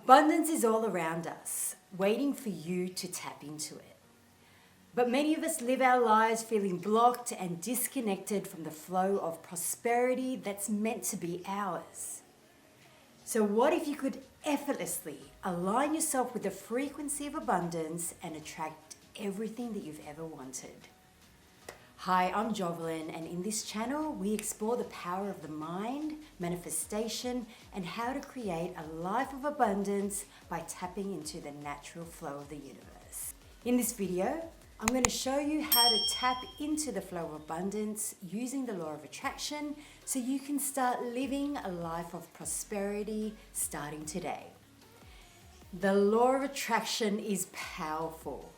Abundance is all around us, waiting for you to tap into it. But many of us live our lives feeling blocked and disconnected from the flow of prosperity that's meant to be ours. So what if you could effortlessly align yourself with the frequency of abundance and attract everything that you've ever wanted? Hi, I'm Jovelyn, and in this channel we explore the power of the mind, manifestation, and how to create a life of abundance by tapping into the natural flow of the universe. In this video, I'm going to show you how to tap into the flow of abundance using the law of attraction so you can start living a life of prosperity starting today. The law of attraction is powerful.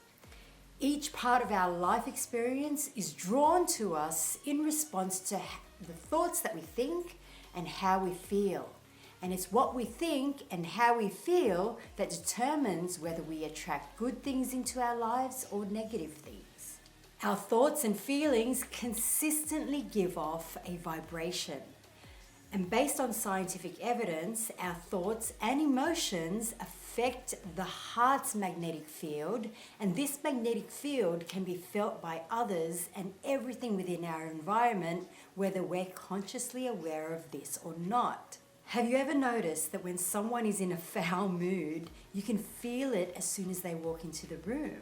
Each part of our life experience is drawn to us in response to the thoughts that we think and how we feel. And it's what we think and how we feel that determines whether we attract good things into our lives or negative things. Our thoughts and feelings consistently give off a vibration. And based on scientific evidence, our thoughts and emotions affect the heart's magnetic field, and this magnetic field can be felt by others and everything within our environment, whether we're consciously aware of this or not. Have you ever noticed that when someone is in a foul mood, you can feel it as soon as they walk into the room?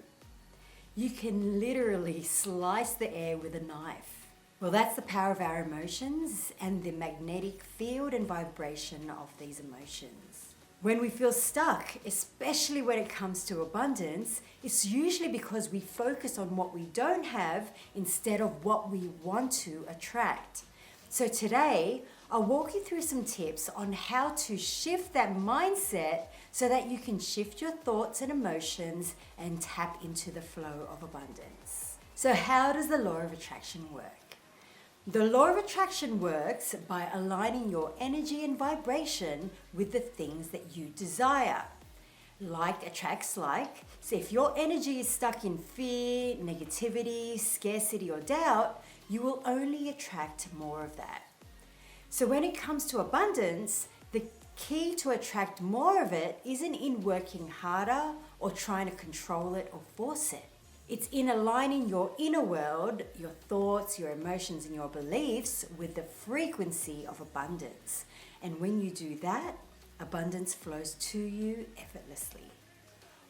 You can literally slice the air with a knife. Well, that's the power of our emotions and the magnetic field and vibration of these emotions. When we feel stuck, especially when it comes to abundance, it's usually because we focus on what we don't have instead of what we want to attract. So today, I'll walk you through some tips on how to shift that mindset so that you can shift your thoughts and emotions and tap into the flow of abundance. So how does the law of attraction work? The law of attraction works by aligning your energy and vibration with the things that you desire. Like attracts like. So if your energy is stuck in fear, negativity, scarcity, or doubt, you will only attract more of that. So when it comes to abundance, the key to attract more of it isn't in working harder or trying to control it or force it. It's in aligning your inner world, your thoughts, your emotions, and your beliefs with the frequency of abundance. And when you do that, abundance flows to you effortlessly.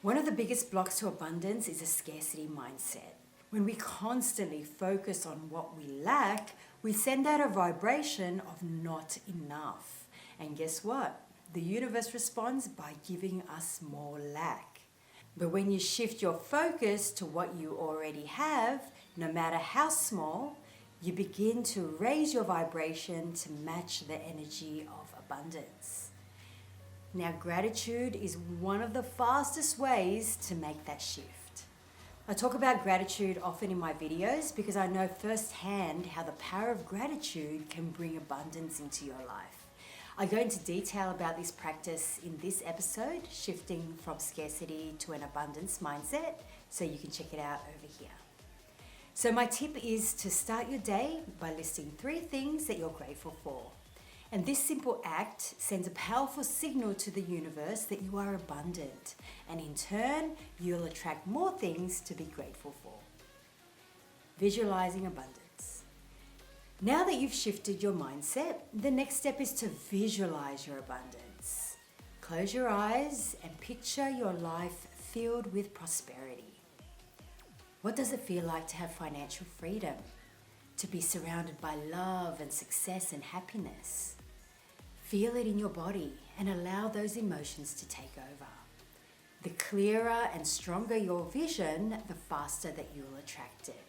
One of the biggest blocks to abundance is a scarcity mindset. When we constantly focus on what we lack, we send out a vibration of not enough. And guess what? The universe responds by giving us more lack. But when you shift your focus to what you already have, no matter how small, you begin to raise your vibration to match the energy of abundance. Now, gratitude is one of the fastest ways to make that shift. I talk about gratitude often in my videos because I know firsthand how the power of gratitude can bring abundance into your life. I go into detail about this practice in this episode, shifting from scarcity to an abundance mindset, so you can check it out over here. So my tip is to start your day by listing 3 things that you're grateful for. And this simple act sends a powerful signal to the universe that you are abundant, and in turn, you'll attract more things to be grateful for. Visualizing abundance. Now that you've shifted your mindset, the next step is to visualize your abundance. Close your eyes and picture your life filled with prosperity. What does it feel like to have financial freedom? To be surrounded by love and success and happiness? Feel it in your body and allow those emotions to take over. The clearer and stronger your vision, the faster that you'll attract it.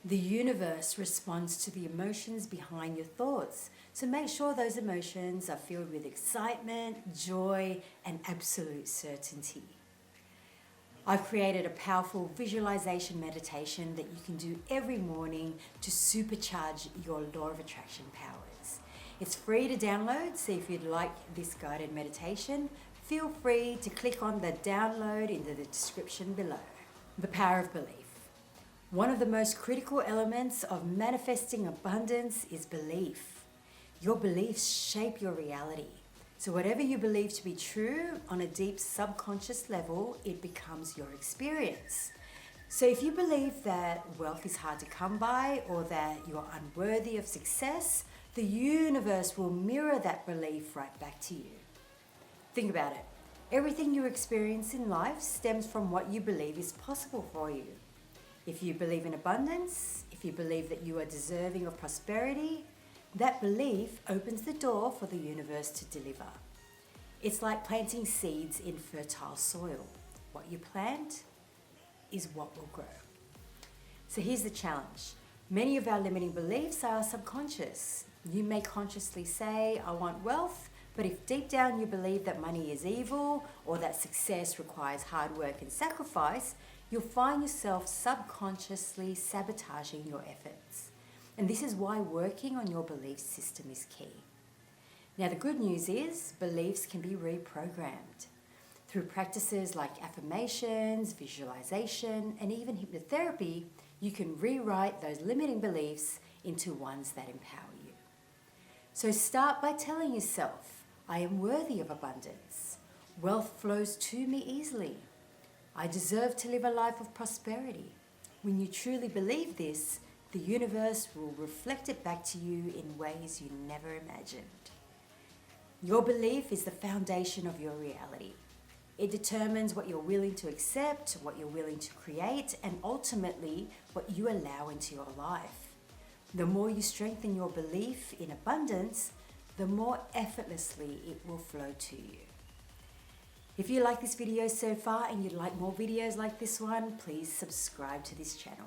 The universe responds to the emotions behind your thoughts, so make sure those emotions are filled with excitement, joy, and absolute certainty. I've created a powerful visualization meditation that you can do every morning to supercharge your law of attraction powers. It's free to download, so if you'd like this guided meditation, feel free to click on the download in the description below. The power of belief. One of the most critical elements of manifesting abundance is belief. Your beliefs shape your reality. So whatever you believe to be true on a deep subconscious level, it becomes your experience. So if you believe that wealth is hard to come by or that you're unworthy of success, the universe will mirror that belief right back to you. Think about it. Everything you experience in life stems from what you believe is possible for you. If you believe in abundance, if you believe that you are deserving of prosperity, that belief opens the door for the universe to deliver. It's like planting seeds in fertile soil. What you plant is what will grow. So here's the challenge. Many of our limiting beliefs are subconscious. You may consciously say, I want wealth, but if deep down you believe that money is evil or that success requires hard work and sacrifice, you'll find yourself subconsciously sabotaging your efforts. And this is why working on your belief system is key. Now, the good news is beliefs can be reprogrammed. Through practices like affirmations, visualization, and even hypnotherapy, you can rewrite those limiting beliefs into ones that empower you. So start by telling yourself, I am worthy of abundance. Wealth flows to me easily. I deserve to live a life of prosperity. When you truly believe this, the universe will reflect it back to you in ways you never imagined. Your belief is the foundation of your reality. It determines what you're willing to accept, what you're willing to create, and ultimately what you allow into your life. The more you strengthen your belief in abundance, the more effortlessly it will flow to you. If you like this video so far and you'd like more videos like this one, please subscribe to this channel.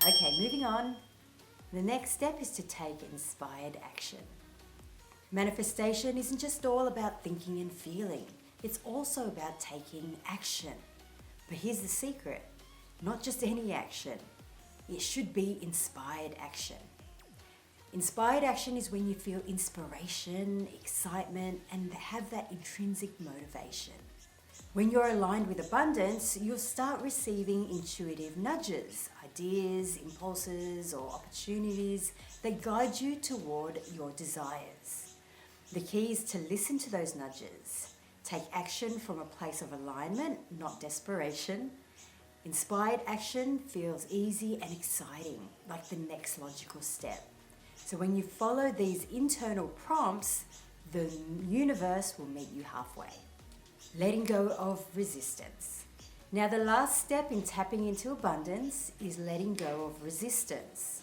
Okay, moving on. The next step is to take inspired action. Manifestation isn't just all about thinking and feeling. It's also about taking action. But here's the secret. Not just any action. It should be inspired action. Inspired action is when you feel inspiration, excitement, and have that intrinsic motivation. When you're aligned with abundance, you'll start receiving intuitive nudges, ideas, impulses, or opportunities that guide you toward your desires. The key is to listen to those nudges. Take action from a place of alignment, not desperation. Inspired action feels easy and exciting, like the next logical step. So when you follow these internal prompts, the universe will meet you halfway. Letting go of resistance. Now, the last step in tapping into abundance is letting go of resistance.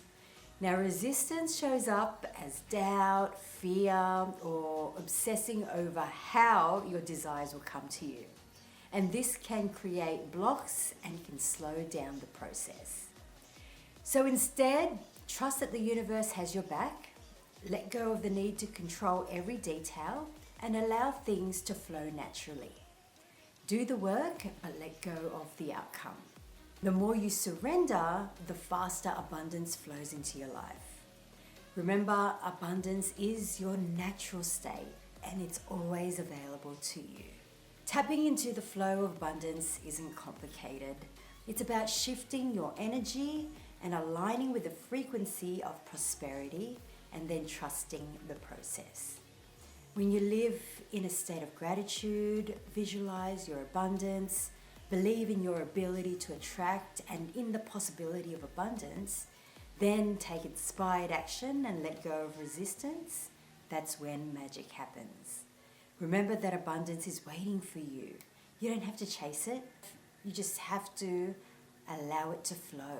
Now, resistance shows up as doubt, fear, or obsessing over how your desires will come to you. And this can create blocks and can slow down the process. So instead, trust that the universe has your back, let go of the need to control every detail, and allow things to flow naturally. Do the work, but let go of the outcome. The more you surrender, the faster abundance flows into your life. Remember, abundance is your natural state, and it's always available to you. Tapping into the flow of abundance isn't complicated. It's about shifting your energy and aligning with the frequency of prosperity and then trusting the process. When you live in a state of gratitude, visualize your abundance, believe in your ability to attract and in the possibility of abundance, then take inspired action and let go of resistance, that's when magic happens. Remember that abundance is waiting for you. You don't have to chase it. You just have to allow it to flow.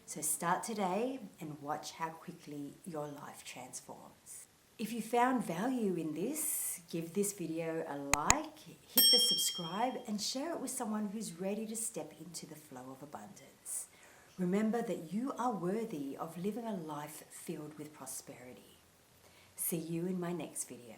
So start today and watch how quickly your life transforms. If you found value in this, give this video a like, hit the subscribe, and share it with someone who's ready to step into the flow of abundance. Remember that you are worthy of living a life filled with prosperity. See you in my next video.